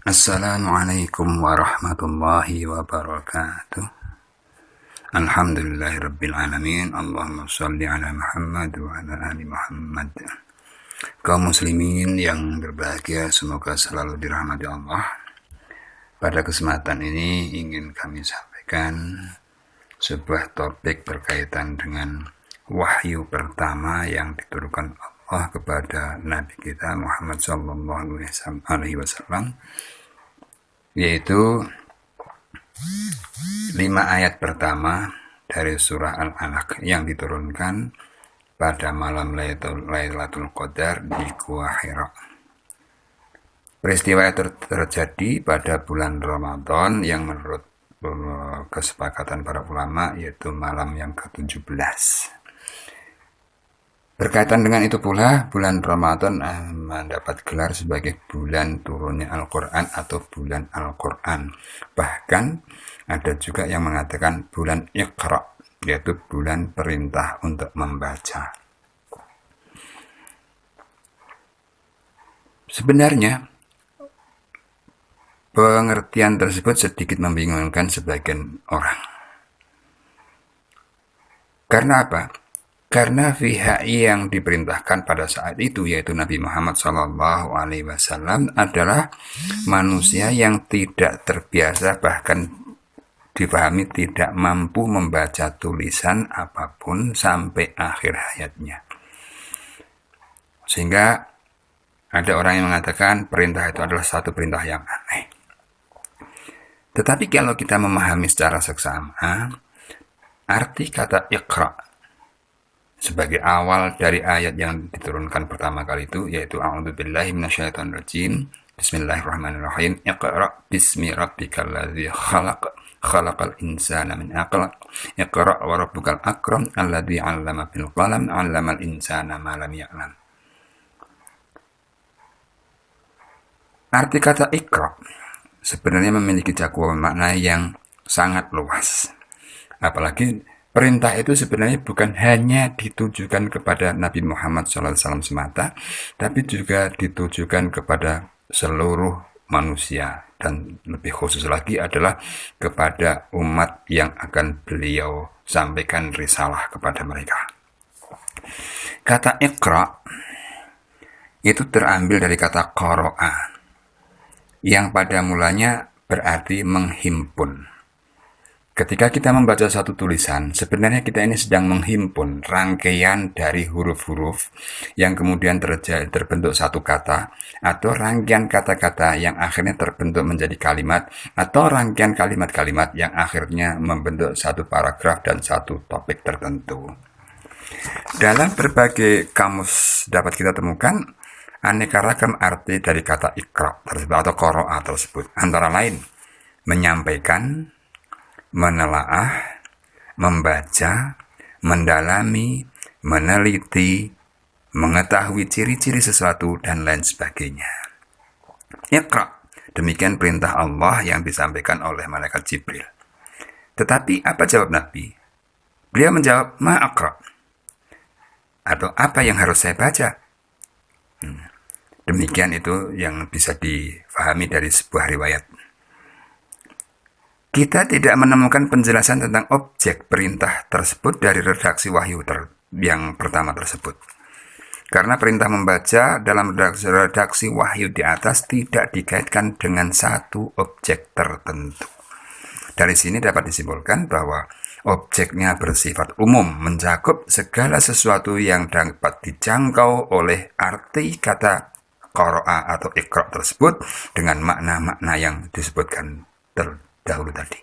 Assalamualaikum warahmatullahi wabarakatuh. Alhamdulillahirabbil alamin. Allahumma shalli ala Muhammad wa ala ali Muhammad. Kaum muslimin yang berbahagia, semoga selalu dirahmati Allah. Pada kesempatan ini ingin kami sampaikan sebuah topik berkaitan dengan wahyu pertama yang diturunkan Allah kepada Nabi kita Muhammad sallallahu alaihi wasallam, yaitu 5 ayat pertama dari surah Al-Alaq yang diturunkan pada malam Lailatul Qadar di Gua Hira. Peristiwa itu terjadi pada bulan Ramadan yang menurut kesepakatan para ulama yaitu malam yang ke-17. Berkaitan dengan itu pula, bulan Ramadan mendapat gelar sebagai bulan turunnya Al-Quran atau bulan Al-Quran. Bahkan ada juga yang mengatakan bulan Iqra, yaitu bulan perintah untuk membaca. Sebenarnya, pengertian tersebut sedikit membingungkan sebagian orang. Karena apa? Karena pihak yang diperintahkan pada saat itu, yaitu Nabi Muhammad SAW, adalah manusia yang tidak terbiasa, bahkan dipahami tidak mampu membaca tulisan apapun sampai akhir hayatnya. Sehingga ada orang yang mengatakan perintah itu adalah satu perintah yang aneh. Tetapi kalau kita memahami secara seksama, arti kata Iqra sebagai awal dari ayat yang diturunkan pertama kali itu, yaitu A'udzubillahi minasyaitonirrajim, Bismillahirrahmanirrahim, Iqra bismi rabbikal ladzi khalaq, khalaqal insana min 'alaq, Iqra wa rabbukal akram, alladzi 'allama bil qalam, 'allamal insana ma lam ya'lam. Arti kata Iqra sebenarnya memiliki cakupan makna yang sangat luas. Apalagi perintah itu sebenarnya bukan hanya ditujukan kepada Nabi Muhammad SAW semata, tapi juga ditujukan kepada seluruh manusia, dan lebih khusus lagi adalah kepada umat yang akan beliau sampaikan risalah kepada mereka. Kata Iqra itu terambil dari kata qara'a, yang pada mulanya berarti menghimpun. Ketika kita membaca satu tulisan, sebenarnya kita ini sedang menghimpun rangkaian dari huruf-huruf yang kemudian terbentuk satu kata, atau rangkaian kata-kata yang akhirnya terbentuk menjadi kalimat, atau rangkaian kalimat-kalimat yang akhirnya membentuk satu paragraf dan satu topik tertentu. Dalam berbagai kamus dapat kita temukan aneka ragam arti dari kata Iqra tersebut atau qara'a tersebut, antara lain menyampaikan, menelaah, membaca, mendalami, meneliti, mengetahui ciri-ciri sesuatu, dan lain sebagainya. Iqra, demikian perintah Allah yang disampaikan oleh malaikat Jibril. Tetapi apa jawab Nabi? Beliau menjawab, ma aqra, atau apa yang harus saya baca? Demikian itu yang bisa difahami dari sebuah riwayat. Kita tidak menemukan penjelasan tentang objek perintah tersebut dari redaksi wahyu yang pertama tersebut. Karena perintah membaca dalam redaksi wahyu di atas tidak dikaitkan dengan satu objek tertentu. Dari sini dapat disimpulkan bahwa objeknya bersifat umum, mencakup segala sesuatu yang dapat dijangkau oleh arti kata qara'a atau Iqra tersebut dengan makna-makna yang disebutkan terdahulu tadi.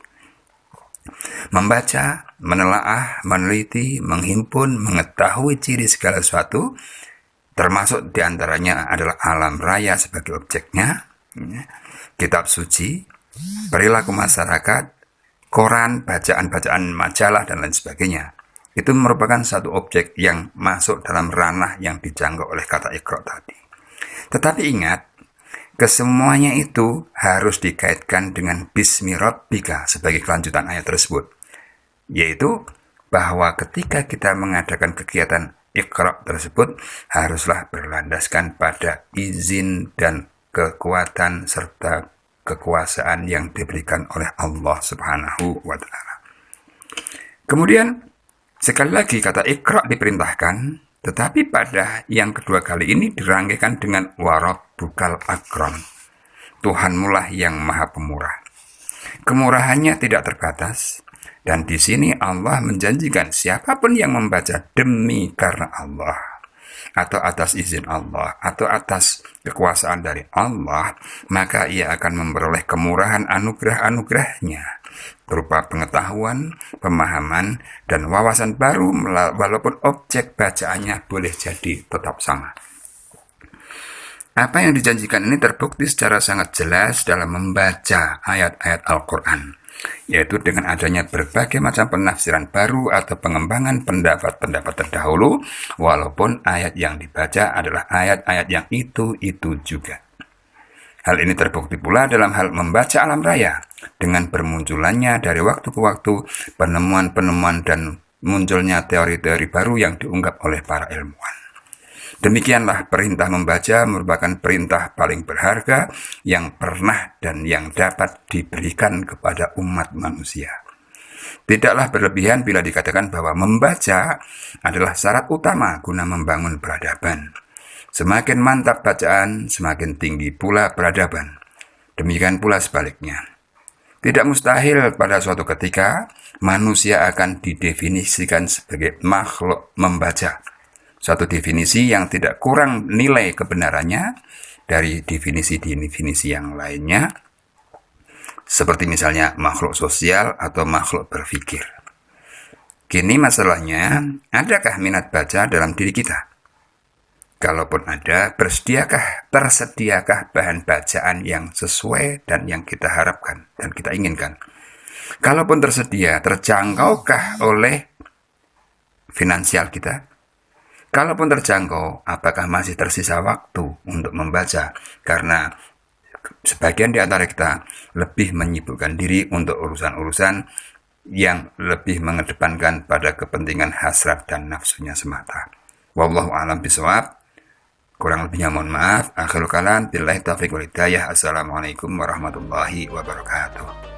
Membaca, menelaah, meneliti, menghimpun, mengetahui ciri segala sesuatu, termasuk diantaranya adalah alam raya sebagai objeknya, kitab suci, perilaku masyarakat, koran, bacaan-bacaan majalah, dan lain sebagainya. Itu merupakan satu objek yang masuk dalam ranah yang dijangkau oleh kata Iqra tadi. Tetapi ingat, kesemuanya itu harus dikaitkan dengan Bismi Rabbika sebagai kelanjutan ayat tersebut. Yaitu bahwa ketika kita mengadakan kegiatan Iqra tersebut haruslah berlandaskan pada izin dan kekuatan serta kekuasaan yang diberikan oleh Allah Subhanahu wa Ta'ala. Kemudian sekali lagi kata Iqra diperintahkan, tetapi pada yang kedua kali ini dirangkaikan dengan warabbukal akram. Tuhanmulah yang maha pemurah. Kemurahannya tidak terbatas, dan di sini Allah menjanjikan siapapun yang membaca demi karena Allah, atau atas izin Allah, atau atas kekuasaan dari Allah, maka ia akan memperoleh kemurahan anugerah-anugerahnya berupa pengetahuan, pemahaman, dan wawasan baru, walaupun objek bacaannya boleh jadi tetap sama. Apa yang dijanjikan ini terbukti secara sangat jelas dalam membaca ayat-ayat Al-Quran, yaitu dengan adanya berbagai macam penafsiran baru atau pengembangan pendapat-pendapat terdahulu, walaupun ayat yang dibaca adalah ayat-ayat yang itu juga. Hal ini terbukti pula dalam hal membaca alam raya, dengan bermunculannya dari waktu ke waktu penemuan-penemuan dan munculnya teori-teori baru yang diungkap oleh para ilmuwan. Demikianlah perintah membaca merupakan perintah paling berharga yang pernah dan yang dapat diberikan kepada umat manusia. Tidaklah berlebihan bila dikatakan bahwa membaca adalah syarat utama guna membangun peradaban. Semakin mantap bacaan, semakin tinggi pula peradaban. Demikian pula sebaliknya. Tidak mustahil pada suatu ketika manusia akan didefinisikan sebagai makhluk membaca. Suatu definisi yang tidak kurang nilai kebenarannya dari definisi-definisi yang lainnya, seperti misalnya makhluk sosial atau makhluk berpikir. Kini masalahnya, adakah minat baca dalam diri kita? Kalaupun ada, tersediakah bahan bacaan yang sesuai dan yang kita harapkan dan kita inginkan? Kalaupun tersedia, terjangkaukah oleh finansial kita? Kalaupun terjangkau, apakah masih tersisa waktu untuk membaca? Karena sebagian di antara kita lebih menyibukkan diri untuk urusan-urusan yang lebih mengedepankan pada kepentingan hasrat dan nafsunya semata. Wallahu a'lam bishawab. Kurang lebihnya mohon maaf. Akhirul kalam, billahi taufiq wal hidayah. Assalamualaikum warahmatullahi wabarakatuh.